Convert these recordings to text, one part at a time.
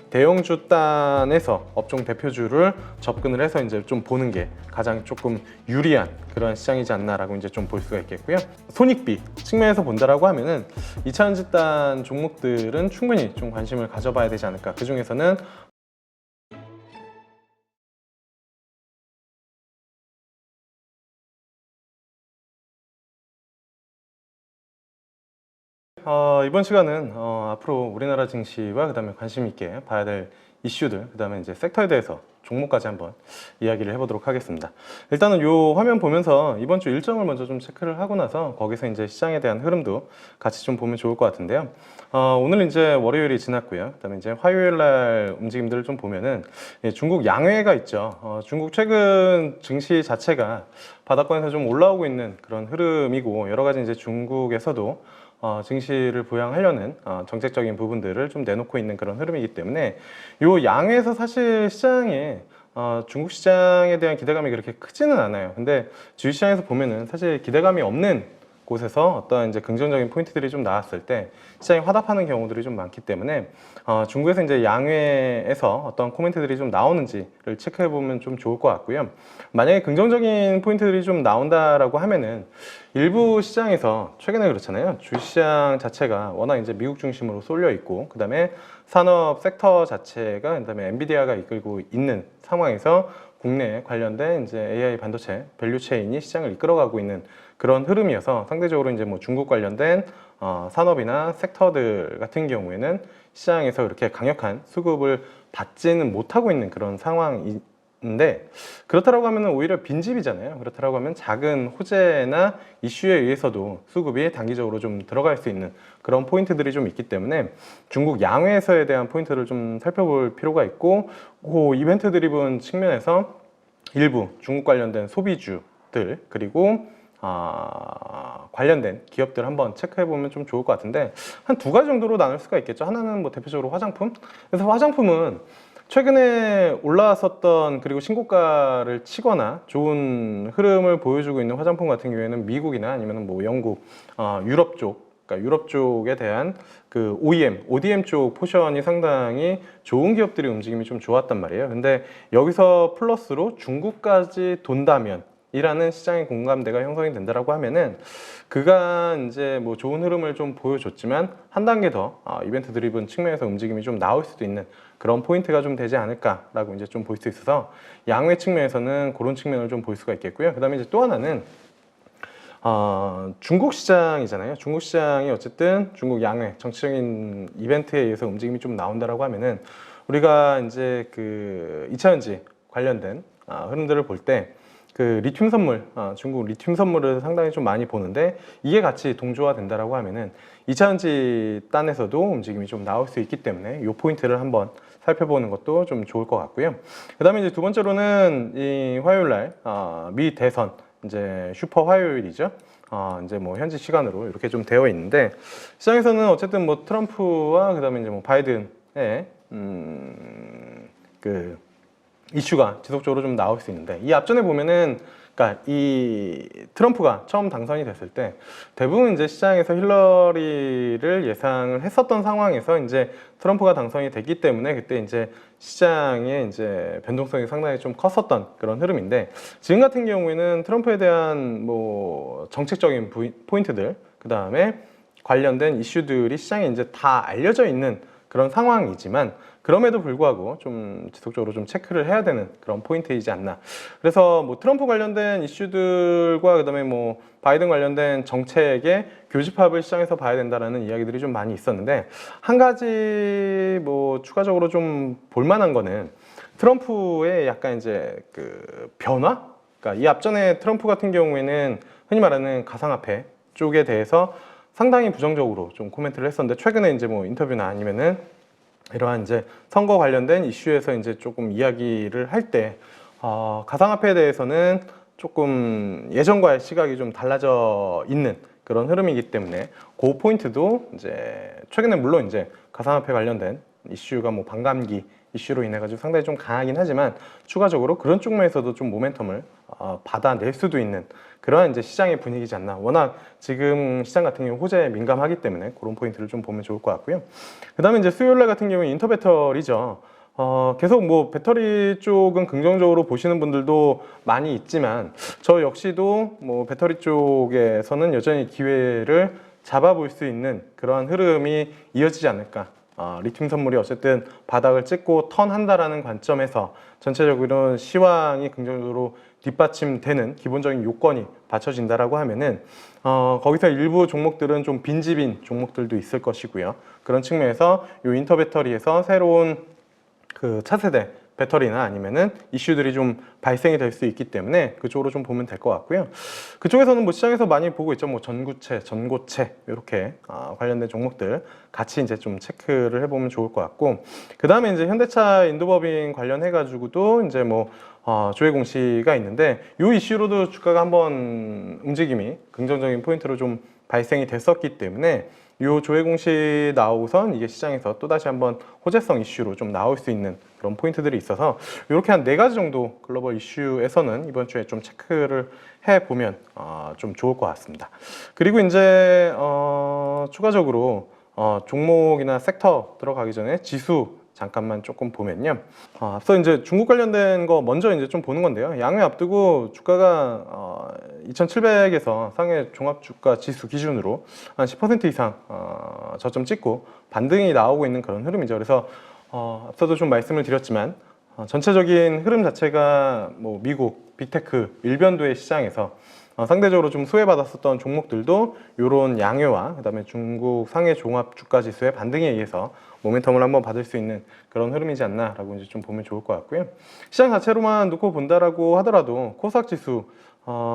대형주 단에서 업종 대표주를 접근을 해서 이제 좀 보는 게 가장 조금 유리한 그런 시장이지 않나라고 이제 좀 볼 수가 있겠고요. 손익비 측면에서 본다라고 하면은 2차전지 단 종목들은 충분히 좀 관심을 가져봐야 되지 않을까. 그 중에서는 이번 시간은 앞으로 우리나라 증시와 그다음에 관심 있게 봐야 될 이슈들, 그다음에 이제 섹터에 대해서 종목까지 한번 이야기를 해보도록 하겠습니다. 일단은 요 화면 보면서 이번 주 일정을 먼저 좀 체크를 하고 나서 거기서 이제 시장에 대한 흐름도 같이 좀 보면 좋을 것 같은데요. 오늘 이제 월요일이 지났고요. 그다음에 이제 화요일 날 움직임들을 좀 보면은 중국 양회가 있죠. 중국 최근 증시 자체가 바닥권에서 좀 올라오고 있는 그런 흐름이고, 여러 가지 이제 중국에서도 증시를 부양하려는 정책적인 부분들을 좀 내놓고 있는 그런 흐름이기 때문에 요 양에서 사실 시장에 중국 시장에 대한 기대감이 그렇게 크지는 않아요. 근데 주식시장에서 보면은 사실 기대감이 없는 곳에서 어떤 이제 긍정적인 포인트들이 좀 나왔을 때 시장이 화답하는 경우들이 좀 많기 때문에 중국에서 이제 양회에서 어떤 코멘트들이 좀 나오는지를 체크해 보면 좀 좋을 것 같고요. 만약에 긍정적인 포인트들이 좀 나온다라고 하면은 일부 시장에서 최근에 그렇잖아요. 주시장 자체가 워낙 이제 미국 중심으로 쏠려 있고, 그 다음에 산업 섹터 자체가, 그 다음에 엔비디아가 이끌고 있는 상황에서 국내 관련된 이제 AI 반도체 밸류 체인이 시장을 이끌어가고 있는 그런 흐름이어서 상대적으로 이제 뭐 중국 관련된 산업이나 섹터들 같은 경우에는 시장에서 이렇게 강력한 수급을 받지는 못하고 있는 그런 상황인데, 그렇다고 하면 오히려 빈집이잖아요. 그렇다고 하면 작은 호재나 이슈에 의해서도 수급이 단기적으로 좀 들어갈 수 있는 그런 포인트들이 좀 있기 때문에 중국 양회에서에 대한 포인트를 좀 살펴볼 필요가 있고, 그 이벤트 드리븐 측면에서 일부 중국 관련된 소비주들, 그리고 관련된 기업들 한번 체크해 보면 좀 좋을 것 같은데, 한 두 가지 정도로 나눌 수가 있겠죠. 하나는 뭐 대표적으로 화장품. 그래서 화장품은 최근에 올라왔었던, 그리고 신고가를 치거나 좋은 흐름을 보여주고 있는 화장품 같은 경우에는 미국이나 아니면 뭐 영국, 유럽 쪽, 그러니까 유럽 쪽에 대한 그 OEM, ODM 쪽 포션이 상당히 좋은 기업들이 움직임이 좀 좋았단 말이에요. 근데 여기서 플러스로 중국까지 돈다면 이라는 시장의 공감대가 형성이 된다라고 하면은 그간 이제 뭐 좋은 흐름을 좀 보여줬지만 한 단계 더 이벤트 드리븐 측면에서 움직임이 좀 나올 수도 있는 그런 포인트가 좀 되지 않을까라고 이제 좀 볼 수 있어서 양회 측면에서는 그런 측면을 좀 볼 수가 있겠고요. 그다음에 이제 또 하나는 중국 시장이잖아요. 중국 시장이 어쨌든 중국 양회 정치적인 이벤트에 의해서 움직임이 좀 나온다라고 하면은 우리가 이제 그 2차전지 관련된 흐름들을 볼 때 그 리튬 선물, 중국 리튬 선물을 상당히 좀 많이 보는데, 이게 같이 동조화 된다라고 하면은 2차전지 단에서도 움직임이 좀 나올 수 있기 때문에 이 포인트를 한번 살펴보는 것도 좀 좋을 것 같고요. 그 다음에 이제 두 번째로는 이 화요일 날 미 대선, 이제 슈퍼 화요일이죠. 이제 뭐 현지 시간으로 이렇게 좀 되어 있는데, 시장에서는 어쨌든 뭐 트럼프와 그 다음에 이제 뭐 바이든의 그 이슈가 지속적으로 좀 나올 수 있는데, 이 앞전에 보면은 그러니까 이 트럼프가 처음 당선이 됐을 때 대부분 이제 시장에서 힐러리를 예상을 했었던 상황에서 이제 트럼프가 당선이 됐기 때문에 그때 이제 시장의 이제 변동성이 상당히 좀 컸었던 그런 흐름인데, 지금 같은 경우에는 트럼프에 대한 뭐 정책적인 포인트들, 그 다음에 관련된 이슈들이 시장에 이제 다 알려져 있는 그런 상황이지만, 그럼에도 불구하고 좀 지속적으로 좀 체크를 해야 되는 그런 포인트이지 않나. 그래서 뭐 트럼프 관련된 이슈들과 그다음에 뭐 바이든 관련된 정책의 교집합을 시장에서 봐야 된다라는 이야기들이 좀 많이 있었는데, 한 가지 뭐 추가적으로 좀 볼만한 거는 트럼프의 약간 이제 그 변화? 그러니까 이 앞전에 트럼프 같은 경우에는 흔히 말하는 가상화폐 쪽에 대해서 상당히 부정적으로 좀 코멘트를 했었는데, 최근에 이제 뭐 인터뷰나 아니면은 이러한 이제 선거 관련된 이슈에서 이제 조금 이야기를 할 때 가상화폐에 대해서는 조금 예전과의 시각이 좀 달라져 있는 그런 흐름이기 때문에 그 포인트도 이제 최근에 물론 이제 가상화폐 관련된 이슈가 뭐 반감기 이슈로 인해 가지고 상당히 좀 강하긴 하지만 추가적으로 그런 쪽면에서도 좀 모멘텀을 받아낼 수도 있는 그러한 이제 시장의 분위기지 않나. 워낙 지금 시장 같은 경우 호재에 민감하기 때문에 그런 포인트를 좀 보면 좋을 것 같고요. 그 다음에 이제 수요일 날 같은 경우에 인터배터리죠. 계속 뭐 배터리 쪽은 긍정적으로 보시는 분들도 많이 있지만 저 역시도 뭐 배터리 쪽에서는 여전히 기회를 잡아볼 수 있는 그러한 흐름이 이어지지 않을까. 리튬 선물이 어쨌든 바닥을 찍고 턴한다라는 관점에서 전체적으로 시황이 긍정적으로 뒷받침되는 기본적인 요건이 받쳐진다라고 하면은 거기서 일부 종목들은 좀 빈집인 종목들도 있을 것이고요. 그런 측면에서 요 인터배터리에서 새로운 그 차세대 배터리나 아니면은 이슈들이 좀 발생이 될 수 있기 때문에 그쪽으로 좀 보면 될 것 같고요. 그쪽에서는 뭐 시장에서 많이 보고 있죠. 뭐 전구체, 전고체 이렇게 관련된 종목들 같이 이제 좀 체크를 해보면 좋을 것 같고, 그 다음에 이제 현대차 인도법인 관련해 가지고도 이제 뭐 조회 공시가 있는데 이 이슈로도 주가가 한번 움직임이 긍정적인 포인트로 좀 발생이 됐었기 때문에 이 조회 공시 나오고선 이게 시장에서 또다시 한번 호재성 이슈로 좀 나올 수 있는 그런 포인트들이 있어서 이렇게 한 4가지 정도 글로벌 이슈에서는 이번 주에 좀 체크를 해보면 좀 좋을 것 같습니다. 그리고 이제 추가적으로 종목이나 섹터 들어가기 전에 지수 잠깐만 조금 보면요. 앞서 이제 중국 관련된 거 먼저 이제 좀 보는 건데요. 양회 앞두고 주가가 2,700에서 상해 종합주가 지수 기준으로 한 10% 이상 저점 찍고 반등이 나오고 있는 그런 흐름이죠. 그래서 앞서도 좀 말씀을 드렸지만 전체적인 흐름 자체가 뭐 미국, 빅테크, 일변도의 시장에서 상대적으로 좀 수혜받았었던 종목들도 이런 양회와 그다음에 중국 상해 종합 주가 지수의 반등에 의해서 모멘텀을 한번 받을 수 있는 그런 흐름이지 않나라고 이제 좀 보면 좋을 것 같고요. 시장 자체로만 놓고 본다라고 하더라도 코스닥 지수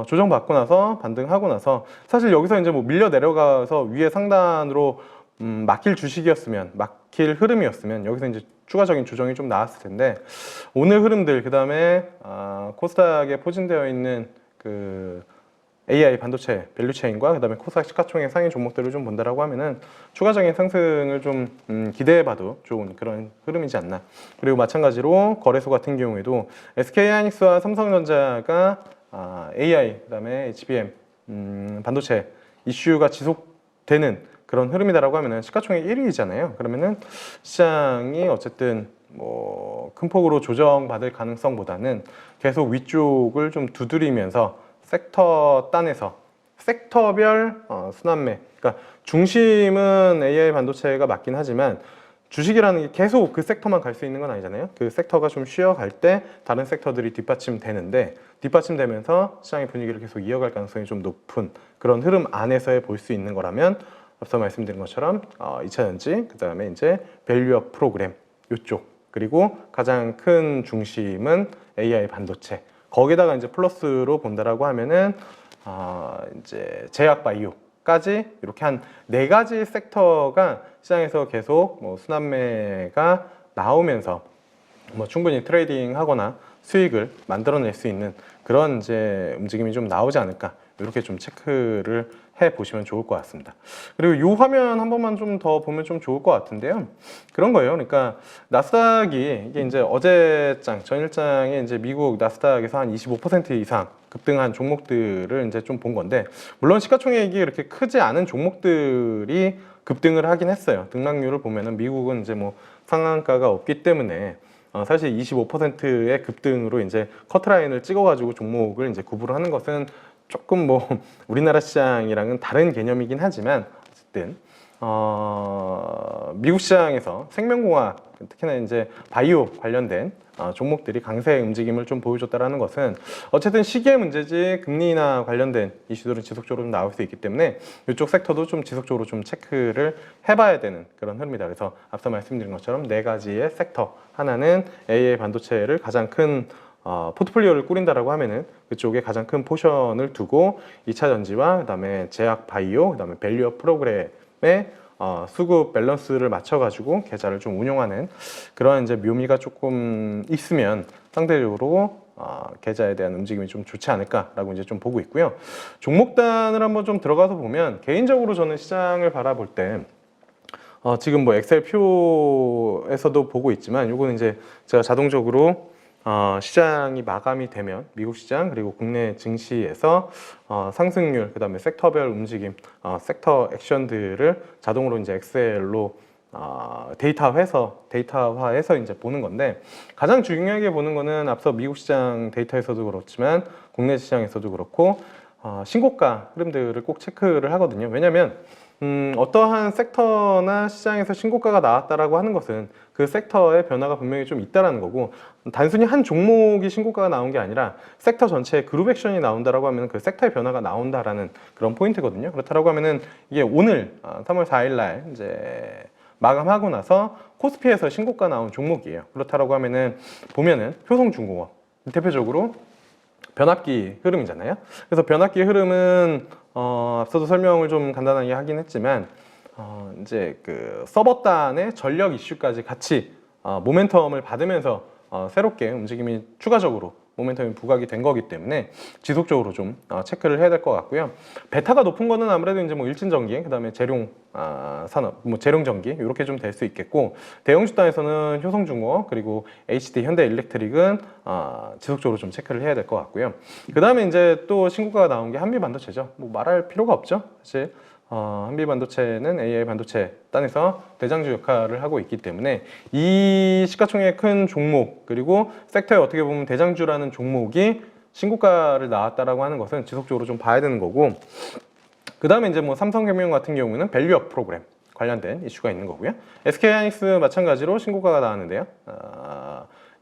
조정받고 나서 반등하고 나서 사실 여기서 이제 뭐 밀려 내려가서 위에 상단으로 막힐 주식이었으면 막힐 흐름이었으면 여기서 이제 추가적인 조정이 좀 나왔을 텐데 오늘 흐름들 그다음에 코스닥에 포진되어 있는 그 AI 반도체 밸류체인과 그다음에 코스닥 시가총액 상위 종목들을 좀 본다라고 하면은 추가적인 상승을 좀 기대해봐도 좋은 그런 흐름이지 않나. 그리고 마찬가지로 거래소 같은 경우에도 SK하이닉스와 삼성전자가 AI 그다음에 HBM 반도체 이슈가 지속되는 그런 흐름이다라고 하면은 시가총액 1위잖아요. 그러면은 시장이 어쨌든 뭐 큰 폭으로 조정받을 가능성보다는 계속 위쪽을 좀 두드리면서 섹터 단에서 섹터별 순환매, 그러니까 중심은 AI 반도체가 맞긴 하지만 주식이라는 게 계속 그 섹터만 갈 수 있는 건 아니잖아요. 그 섹터가 좀 쉬어갈 때 다른 섹터들이 뒷받침되는데 뒷받침되면서 시장의 분위기를 계속 이어갈 가능성이 좀 높은 그런 흐름 안에서 볼 수 있는 거라면 앞서 말씀드린 것처럼 2차전지, 그 다음에 이제 밸류업 프로그램 이쪽, 그리고 가장 큰 중심은 AI 반도체. 거기다가 이제 플러스로 본다라고 하면은 이제 제약 바이오까지 이렇게 한 4가지 섹터가 시장에서 계속 뭐 순환매가 나오면서 뭐 충분히 트레이딩하거나 수익을 만들어낼 수 있는 그런 이제 움직임이 좀 나오지 않을까, 이렇게 좀 체크를 해 보시면 좋을 것 같습니다. 그리고 이 화면 한 번만 좀 더 보면 좀 좋을 것 같은데요. 그런 거예요. 그러니까 나스닥이 이게 이제 어제장 전일장에 이제 미국 나스닥에서 한 25% 이상 급등한 종목들을 이제 좀 본 건데, 물론 시가총액이 그렇게 크지 않은 종목들이 급등을 하긴 했어요. 등락률을 보면은 미국은 이제 뭐 상한가가 없기 때문에 사실 25%의 급등으로 이제 커트라인을 찍어가지고 종목을 이제 구분을 하는 것은 조금 뭐 우리나라 시장이랑은 다른 개념이긴 하지만 어쨌든 미국 시장에서 생명공학, 특히나 이제 바이오 관련된 종목들이 강세 움직임을 좀 보여줬다라는 것은 어쨌든 시기의 문제지 금리 인하 관련된 이슈들은 지속적으로 좀 나올 수 있기 때문에 이쪽 섹터도 좀 지속적으로 좀 체크를 해봐야 되는 그런 흐름이다. 그래서 앞서 말씀드린 것처럼 4가지의 섹터, 하나는 AI 반도체를 가장 큰 포트폴리오를 꾸린다라고 하면은 그쪽에 가장 큰 포션을 두고 2차 전지와 그다음에 제약 바이오, 그다음에 밸류업 프로그램의 수급 밸런스를 맞춰가지고 계좌를 좀 운용하는 그런 이제 묘미가 조금 있으면 상대적으로 계좌에 대한 움직임이 좀 좋지 않을까라고 이제 좀 보고 있고요. 종목단을 한번 좀 들어가서 보면 개인적으로 저는 시장을 바라볼 때 지금 뭐 엑셀 표에서도 보고 있지만 요거는 이제 제가 자동적으로 시장이 마감이 되면 미국 시장 그리고 국내 증시에서 상승률 그다음에 섹터별 움직임, 섹터 액션들을 자동으로 이제 엑셀로 데이터화해서 이제 보는 건데, 가장 중요하게 보는 거는 앞서 미국 시장 데이터에서도 그렇지만 국내 시장에서도 그렇고 신고가 흐름들을 꼭 체크를 하거든요. 왜냐하면 어떠한 섹터나 시장에서 신고가가 나왔다라고 하는 것은 그 섹터의 변화가 분명히 좀 있다라는 거고, 단순히 한 종목이 신고가가 나온 게 아니라 섹터 전체의 그룹 액션이 나온다라고 하면 그 섹터의 변화가 나온다라는 그런 포인트거든요. 그렇다라고 하면은 이게 오늘 3월 4일 날 이제 마감하고 나서 코스피에서 신고가 나온 종목이에요. 그렇다라고 하면은 보면은 효성중공업 대표적으로 변압기 흐름이잖아요. 그래서 변압기 흐름은 앞서도 설명을 좀 간단하게 하긴 했지만 이제 그 서버단의 전력 이슈까지 같이 모멘텀을 받으면서 새롭게 움직임이 추가적으로 모멘텀이 부각이 된 거기 때문에 지속적으로 좀 체크를 해야 될 것 같고요. 베타가 높은 거는 아무래도 이제 뭐 일진전기, 그다음에 재룡 산업, 뭐 재룡전기 이렇게 좀 될 수 있겠고, 대형 주단에서는 효성중공업 그리고 HD 현대일렉트릭은 지속적으로 좀 체크를 해야 될 것 같고요. 그다음에 이제 또 신고가가 나온 게 한미반도체죠. 뭐 말할 필요가 없죠, 사실. 한미반도체는 AI 반도체 단에서 대장주 역할을 하고 있기 때문에 이 시가총액 큰 종목 그리고 섹터에 어떻게 보면 대장주라는 종목이 신고가를 나왔다라고 하는 것은 지속적으로 좀 봐야 되는 거고, 그 다음에 이제 뭐 삼성생명 같은 경우는 밸류업 프로그램 관련된 이슈가 있는 거고요. SK하이닉스 마찬가지로 신고가가 나왔는데요.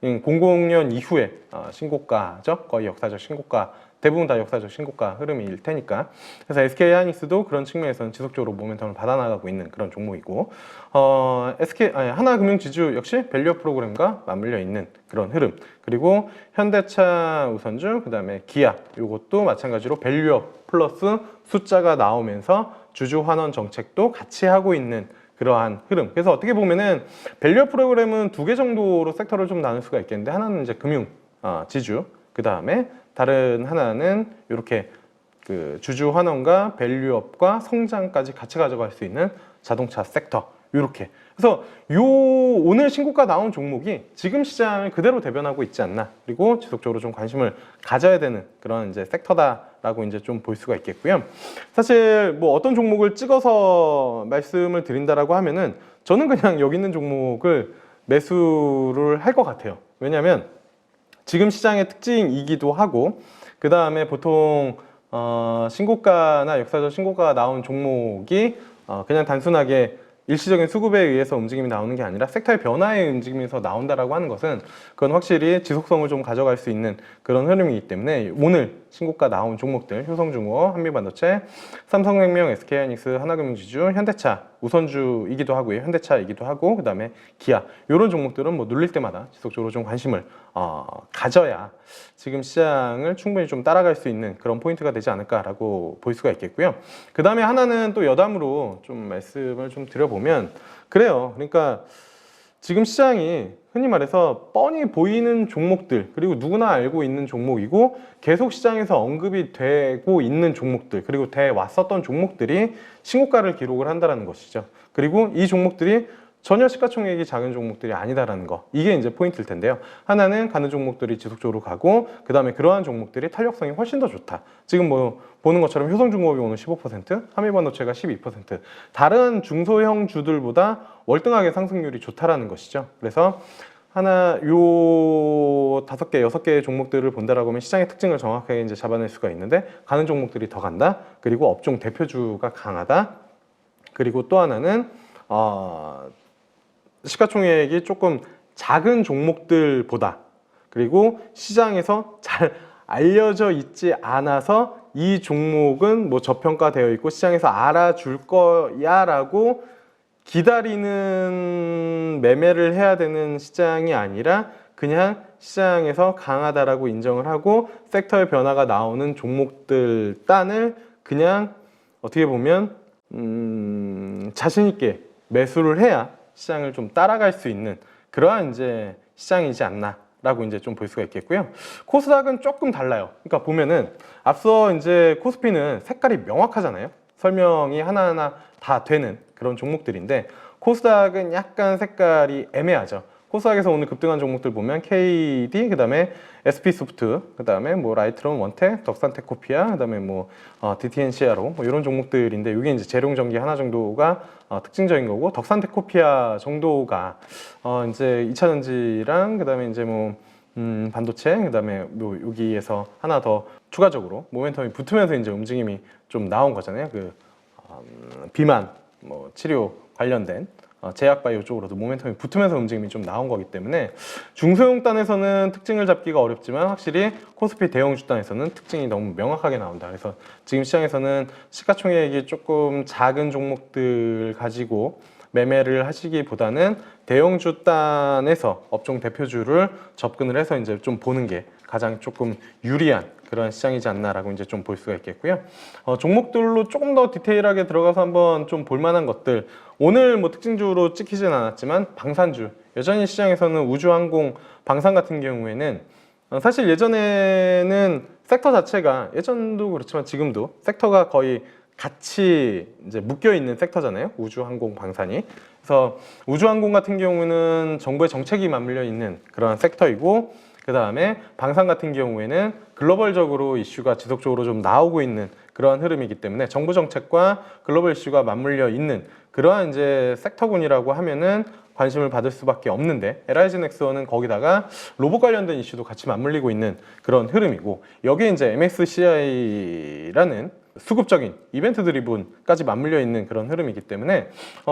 00년 이후에 신고가죠. 거의 역사적 신고가, 대부분 다 역사적 신고가 흐름일 테니까. 그래서 SK하이닉스도 그런 측면에서는 지속적으로 모멘텀을 받아나가고 있는 그런 종목이고, 하나금융지주 역시 밸류업 프로그램과 맞물려 있는 그런 흐름. 그리고 현대차 우선주, 그 다음에 기아, 이것도 마찬가지로 밸류업 플러스 숫자가 나오면서 주주 환원 정책도 같이 하고 있는 그러한 흐름. 그래서 어떻게 보면은 밸류업 프로그램은 두 개 정도로 섹터를 좀 나눌 수가 있겠는데, 하나는 이제 금융 지주, 그 다음에 다른 하나는 이렇게 그 주주 환원과 밸류업과 성장까지 같이 가져갈 수 있는 자동차 섹터, 이렇게. 그래서 요 오늘 신고가 나온 종목이 지금 시장을 그대로 대변하고 있지 않나, 그리고 지속적으로 좀 관심을 가져야 되는 그런 이제 섹터다라고 이제 좀 볼 수가 있겠고요. 사실 뭐 어떤 종목을 찍어서 말씀을 드린다라고 하면은 저는 그냥 여기 있는 종목을 매수를 할 것 같아요. 왜냐하면 지금 시장의 특징이기도 하고, 그 다음에 보통 신고가나 역사적 신고가가 나온 종목이 그냥 단순하게 일시적인 수급에 의해서 움직임이 나오는 게 아니라 섹터의 변화의 움직임에서 나온다라고 하는 것은 그건 확실히 지속성을 좀 가져갈 수 있는 그런 흐름이기 때문에 오늘 신고가 나온 종목들, 효성중공업, 한미반도체, 삼성생명, SK하이닉스, 하나금융지주, 현대차 우선주이기도 하고요. 현대차이기도 하고, 그 다음에 기아, 이런 종목들은 뭐 눌릴 때마다 지속적으로 좀 관심을 가져야 지금 시장을 충분히 좀 따라갈 수 있는 그런 포인트가 되지 않을까라고 볼 수가 있겠고요. 그 다음에 하나는 또 여담으로 좀 말씀을 좀 드려보면 그래요. 그러니까 지금 시장이 흔히 말해서 뻔히 보이는 종목들, 그리고 누구나 알고 있는 종목이고 계속 시장에서 언급이 되고 있는 종목들, 그리고 돼 왔었던 종목들이 신고가를 기록을 한다는 것이죠. 그리고 이 종목들이 전혀 시가총액이 작은 종목들이 아니다라는 거, 이게 이제 포인트일 텐데요. 하나는 가는 종목들이 지속적으로 가고, 그 다음에 그러한 종목들이 탄력성이 훨씬 더 좋다. 지금 뭐 보는 것처럼 효성중공업이 오늘 15%, 한미반도체가 12%, 다른 중소형 주들보다 월등하게 상승률이 좋다라는 것이죠. 그래서 요 5개, 6개의 종목들을 본다라고 하면 시장의 특징을 정확하게 이제 잡아낼 수가 있는데, 가는 종목들이 더 간다. 그리고 업종 대표주가 강하다. 그리고 또 하나는 시가총액이 조금 작은 종목들보다, 그리고 시장에서 잘 알려져 있지 않아서 이 종목은 뭐 저평가되어 있고 시장에서 알아줄 거야 라고 기다리는 매매를 해야 되는 시장이 아니라 그냥 시장에서 강하다라고 인정을 하고 섹터의 변화가 나오는 종목들 단을 그냥 어떻게 보면 자신 있게 매수를 해야 시장을 좀 따라갈 수 있는 그러한 이제 시장이지 않나라고 이제 좀 볼 수가 있겠고요. 코스닥은 조금 달라요. 그러니까 보면은 앞서 이제 코스피는 색깔이 명확하잖아요. 설명이 하나하나 다 되는 그런 종목들인데, 코스닥은 약간 색깔이 애매하죠. 코스닥에서 오늘 급등한 종목들 보면 KD, 그다음에 SP소프트, 그다음에 뭐 라이트론, 원텍, 덕산테크코피아, 그다음에 뭐 DTNCRO 뭐 이런 종목들인데 이게 이제 재룡전기 하나 정도가 특징적인 거고, 덕산테크코피아 정도가 이제 2차전지랑 그다음에 이제 뭐 반도체, 그다음에 뭐 여기에서 하나 더 추가적으로 모멘텀이 붙으면서 이제 움직임이 좀 나온 거잖아요. 그 비만 뭐 치료 관련된 제약바이오 쪽으로도 모멘텀이 붙으면서 움직임이 좀 나온 거기 때문에 중소형단에서는 특징을 잡기가 어렵지만 확실히 코스피 대형주단에서는 특징이 너무 명확하게 나온다. 그래서 지금 시장에서는 시가총액이 조금 작은 종목들 가지고 매매를 하시기보다는 대형주단에서 업종 대표주를 접근을 해서 이제 좀 보는 게 가장 조금 유리한 그런 시장이지 않나라고 이제 좀 볼 수가 있겠고요. 종목들로 조금 더 디테일하게 들어가서 한번 좀 볼만한 것들, 오늘 뭐 특징주로 찍히진 않았지만 방산주, 여전히 시장에서는 우주항공, 방산 같은 경우에는 사실 예전에는 섹터 자체가, 예전도 그렇지만 지금도 섹터가 거의 같이 이제 묶여 있는 섹터잖아요. 우주항공, 방산이. 그래서 우주항공 같은 경우는 정부의 정책이 맞물려 있는 그런 섹터이고, 그 다음에 방산 같은 경우에는 글로벌적으로 이슈가 지속적으로 좀 나오고 있는 그러한 흐름이기 때문에 정부 정책과 글로벌 이슈가 맞물려 있는 그러한 이제 섹터군이라고 하면은 관심을 받을 수밖에 없는데, LIG 넥스원은 거기다가 로봇 관련된 이슈도 같이 맞물리고 있는 그런 흐름이고, 여기에 이제 MSCI라는 수급적인 이벤트 드리븐까지 맞물려 있는 그런 흐름이기 때문에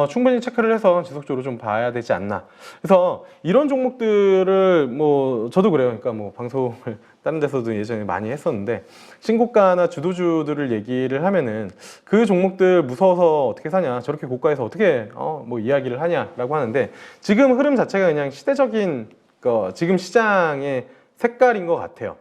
충분히 체크를 해서 지속적으로 좀 봐야 되지 않나. 그래서 이런 종목들을 뭐 저도 그래요. 그러니까 뭐 방송을 다른 데서도 예전에 많이 했었는데, 신고가나 주도주들을 얘기를 하면은 그 종목들 무서워서 어떻게 사냐, 저렇게 고가에서 어떻게 뭐 이야기를 하냐라고 하는데, 지금 흐름 자체가 그냥 시대적인 지금 시장의 색깔인 것 같아요.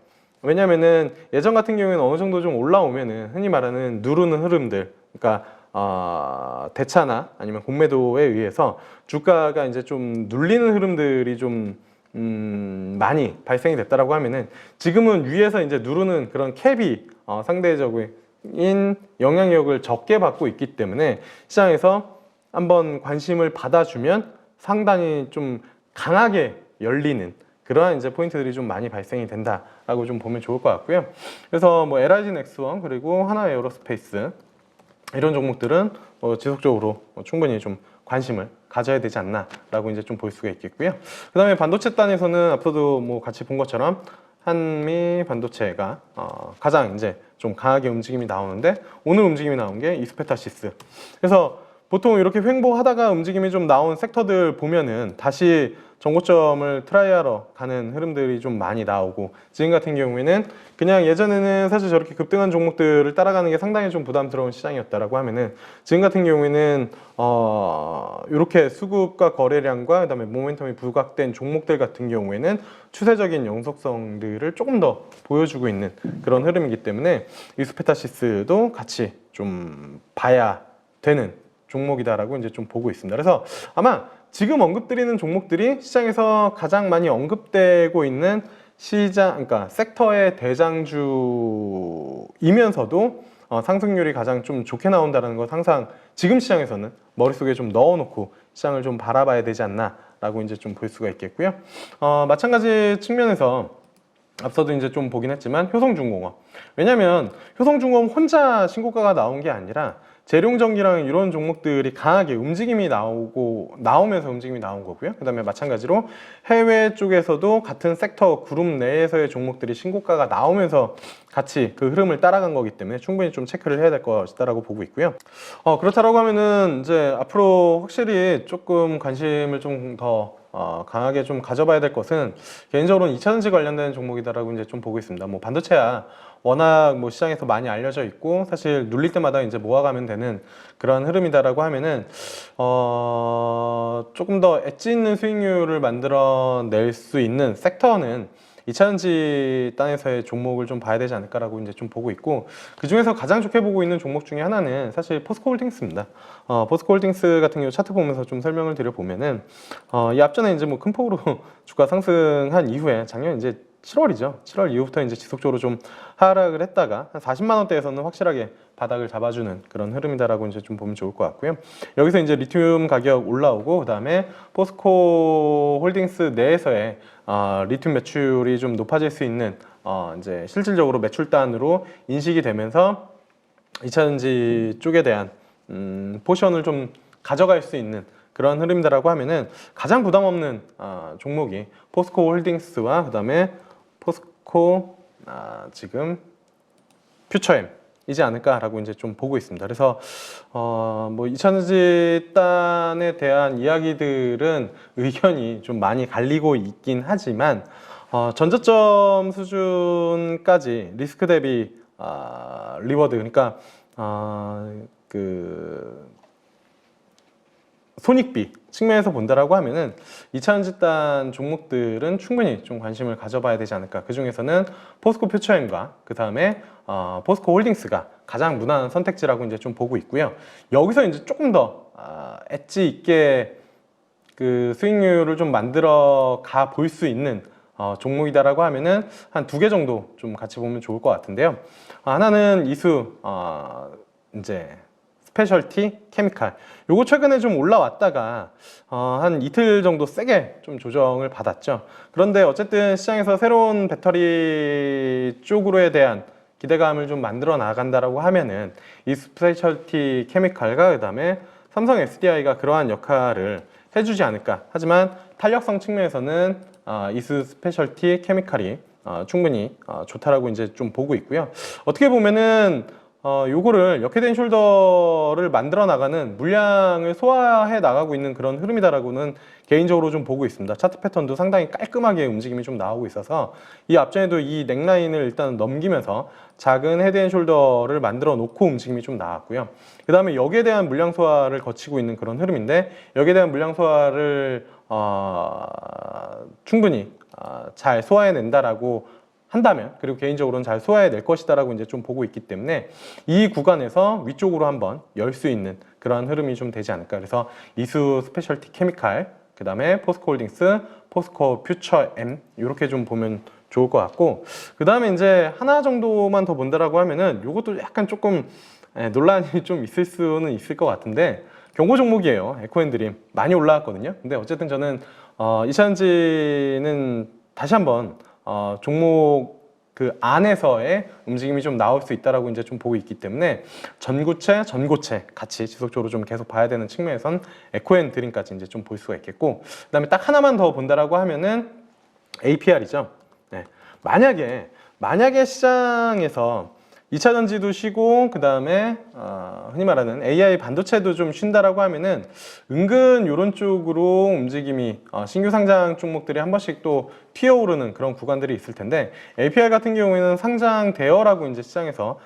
왜냐면은 예전 같은 경우에는 어느 정도 좀 올라오면은 흔히 말하는 누르는 흐름들, 그러니까 대차나 아니면 공매도에 의해서 주가가 이제 좀 눌리는 흐름들이 좀 많이 발생이 됐다라고 하면은, 지금은 위에서 이제 누르는 그런 캡이 상대적인 영향력을 적게 받고 있기 때문에 시장에서 한번 관심을 받아주면 상당히 좀 강하게 열리는 그러한 이제 포인트들이 좀 많이 발생이 된다라고 좀 보면 좋을 것 같고요. 그래서 뭐 LIG 넥스원 그리고 하나에어로스페이스 이런 종목들은 지속적으로 충분히 좀 관심을 가져야 되지 않나라고 이제 좀 볼 수가 있겠고요. 그다음에 반도체 단에서는 앞서도 뭐 같이 본 것처럼 한미 반도체가 가장 이제 좀 강하게 움직임이 나오는데, 오늘 움직임이 나온 게 이스페타시스. 그래서 보통 이렇게 횡보하다가 움직임이 좀 나온 섹터들 보면은 다시 정고점을 트라이하러 가는 흐름들이 좀 많이 나오고, 지금 같은 경우에는 그냥 예전에는 사실 저렇게 급등한 종목들을 따라가는 게 상당히 좀 부담스러운 시장이었다라고 하면은, 지금 같은 경우에는 이렇게 수급과 거래량과 그다음에 모멘텀이 부각된 종목들 같은 경우에는 추세적인 영속성들을 조금 더 보여주고 있는 그런 흐름이기 때문에 이스페타시스도 같이 좀 봐야 되는 종목이다라고 이제 좀 보고 있습니다. 그래서 아마 지금 언급드리는 종목들이 시장에서 가장 많이 언급되고 있는 시장, 그러니까 섹터의 대장주이면서도 상승률이 가장 좀 좋게 나온다는 것, 항상 지금 시장에서는 머릿속에 좀 넣어놓고 시장을 좀 바라봐야 되지 않나라고 이제 좀 볼 수가 있겠고요. 마찬가지 측면에서 앞서도 이제 좀 보긴 했지만 효성중공업, 왜냐면 효성중공업 혼자 신고가가 나온 게 아니라 재룡전기랑 이런 종목들이 강하게 움직임이 나오면서 움직임이 나온 거고요. 그 다음에 마찬가지로 해외 쪽에서도 같은 섹터 그룹 내에서의 종목들이 신고가가 나오면서 같이 그 흐름을 따라간 거기 때문에 충분히 좀 체크를 해야 될 것이다라고 보고 있고요. 그렇다라고 하면은 이제 앞으로 확실히 조금 관심을 좀 더 강하게 좀 가져봐야 될 것은, 개인적으로는 2차전지 관련된 종목이다라고 이제 좀 보고 있습니다. 뭐 반도체야 워낙 뭐 시장에서 많이 알려져 있고, 사실 눌릴 때마다 이제 모아가면 되는 그런 흐름이다라고 하면은 조금 더 엣지 있는 수익률을 만들어낼 수 있는 섹터는 2차전지 단에서의 종목을 좀 봐야 되지 않을까라고 이제 좀 보고 있고, 그 중에서 가장 좋게 보고 있는 종목 중에 하나는 사실 포스코홀딩스입니다. 포스코홀딩스 같은 경우 차트 보면서 좀 설명을 드려보면은 이 앞전에 이제 뭐 큰 폭으로 주가 상승한 이후에 작년 이제 7월이죠. 7월 이후부터 이제 지속적으로 좀 하락을 했다가 한 40만 원대에서는 확실하게 바닥을 잡아주는 그런 흐름이다라고 이제 좀 보면 좋을 것 같고요. 여기서 이제 리튬 가격 올라오고 그다음에 포스코 홀딩스 내에서의 리튬 매출이 좀 높아질 수 있는 이제 실질적으로 매출단으로 인식이 되면서 2차전지 쪽에 대한 포션을 좀 가져갈 수 있는 그런 흐름이다라고 하면은 가장 부담 없는 종목이 포스코 홀딩스와 그다음에 포스코 지금 퓨처엠이지 않을까라고 이제 좀 보고 있습니다. 그래서 뭐 2차전지 단에 대한 이야기들은 의견이 좀 많이 갈리고 있긴 하지만 전저점 수준까지 리스크 대비 리워드 그러니까 그 손익비 측면에서 본다라고 하면은 2차전지단 종목들은 충분히 좀 관심을 가져봐야 되지 않을까. 그 중에서는 포스코 퓨처엠과 그 다음에 포스코 홀딩스가 가장 무난한 선택지라고 이제 좀 보고 있고요. 여기서 이제 조금 더 엣지 있게 그 수익률을 좀 만들어 가 볼 수 있는 종목이다라고 하면은 한 2개 정도 좀 같이 보면 좋을 것 같은데요. 하나는 이수 이제 스페셜티 케미칼. 요거 최근에 좀 올라왔다가 한 이틀 정도 세게 좀 조정을 받았죠. 그런데 어쨌든 시장에서 새로운 배터리 쪽으로에 대한 기대감을 좀 만들어 나간다라고 하면은 이 스페셜티 케미칼과 그다음에 삼성 SDI가 그러한 역할을 해주지 않을까. 하지만 탄력성 측면에서는 이수 스페셜티 케미칼이 충분히 좋다라고 이제 좀 보고 있고요. 어떻게 보면은 요거를 역헤드 앤 숄더를 만들어 나가는 물량을 소화해 나가고 있는 그런 흐름이다라고는 개인적으로 좀 보고 있습니다. 차트 패턴도 상당히 깔끔하게 움직임이 좀 나오고 있어서 이 앞전에도 이 넥라인을 일단 넘기면서 작은 헤드 앤 숄더를 만들어 놓고 움직임이 좀 나왔고요. 그 다음에 여기에 대한 물량 소화를 거치고 있는 그런 흐름인데 여기에 대한 물량 소화를 충분히 잘 소화해낸다라고 한다면 그리고 개인적으로는 잘 소화해낼 것이다라고 이제 좀 보고 있기 때문에 이 구간에서 위쪽으로 한번 열 수 있는 그러한 흐름이 좀 되지 않을까. 그래서 이수 스페셜티 케미칼, 그 다음에 포스코 홀딩스, 포스코 퓨처엠 이렇게 좀 보면 좋을 것 같고 그 다음에 이제 하나 정도만 더 본다라고 하면은 이것도 약간 조금 논란이 좀 있을 수는 있을 것 같은데 경고 종목이에요. 에코앤드림 많이 올라왔거든요. 근데 어쨌든 저는 이차전지는 다시 한번 종목 그 안에서의 움직임이 좀 나올 수 있다라고 이제 좀 보고 있기 때문에 전고체 같이 지속적으로 좀 계속 봐야 되는 측면에선 에코앤드림까지 이제 좀 볼 수가 있겠고 그다음에 딱 하나만 더 본다라고 하면은 APR이죠. 네. 만약에 시장에서 2차전지도 쉬고 그 다음에 흔히 말하는 AI 반도체도 좀 쉰다라고 하면은 은근 이런 쪽으로 움직임이 신규 상장 종목들이 한 번씩 또 튀어오르는 그런 구간들이 있을 텐데 APR 같은 경우에는 상장 대여라고 이제 시장에서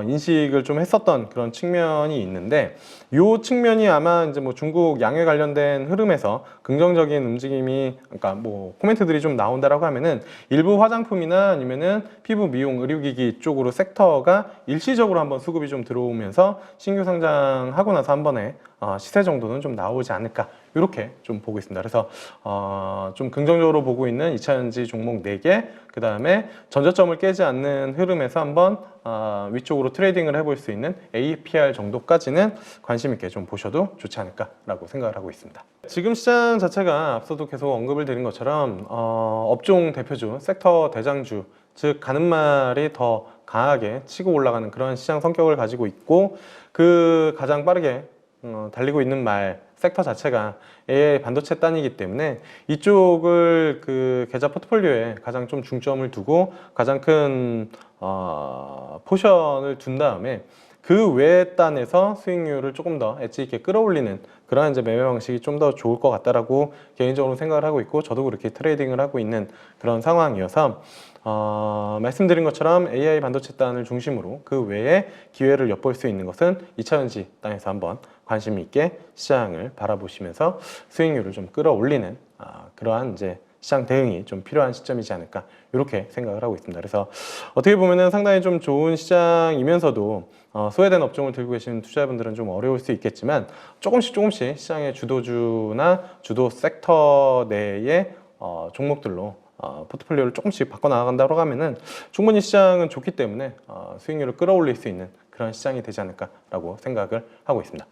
인식을 좀 했었던 그런 측면이 있는데 이 측면이 아마 이제 뭐 중국 양회 관련된 흐름에서 긍정적인 움직임이 그러니까 뭐 코멘트들이 좀 나온다라고 하면은 일부 화장품이나 아니면은 피부 미용 의료기기 쪽으로 섹터가 일시적으로 한번 수급이 좀 들어오면서 신규 상장하고 나서 한 번에 시세 정도는 좀 나오지 않을까 이렇게 좀 보고 있습니다. 그래서 좀 긍정적으로 보고 있는 2차전지 종목 4개 그 다음에 전저점을 깨지 않는 흐름에서 한번 위쪽으로 트레이딩을 해볼 수 있는 APR 정도까지는 관심 있게 좀 보셔도 좋지 않을까라고 생각을 하고 있습니다. 지금 시장 자체가 앞서도 계속 언급을 드린 것처럼 업종 대표주, 섹터 대장주 즉 가는 말이 더 강하게 치고 올라가는 그런 시장 성격을 가지고 있고 그 가장 빠르게 달리고 있는 말 섹터 자체가 AI 반도체 단이기 때문에 이쪽을 그 계좌 포트폴리오에 가장 좀 중점을 두고 가장 큰 포션을 둔 다음에 그 외의 단에서 수익률을 조금 더 엣지 있게 끌어올리는 그런 이제 매매 방식이 좀 더 좋을 것 같다라고 개인적으로 생각을 하고 있고 저도 그렇게 트레이딩을 하고 있는 그런 상황이어서 말씀드린 것처럼 AI 반도체 단을 중심으로 그 외에 기회를 엿볼 수 있는 것은 2차전지 단에서 한번 관심 있게 시장을 바라보시면서 수익률을 좀 끌어올리는 그러한 이제 시장 대응이 좀 필요한 시점이지 않을까 이렇게 생각을 하고 있습니다. 그래서 어떻게 보면은 상당히 좀 좋은 시장이면서도 소외된 업종을 들고 계시는 투자자분들은 좀 어려울 수 있겠지만 조금씩 시장의 주도주나 주도 섹터 내의 종목들로 포트폴리오를 조금씩 바꿔나간다고 하면은 충분히 시장은 좋기 때문에 수익률을 끌어올릴 수 있는 그런 시장이 되지 않을까라고 생각을 하고 있습니다.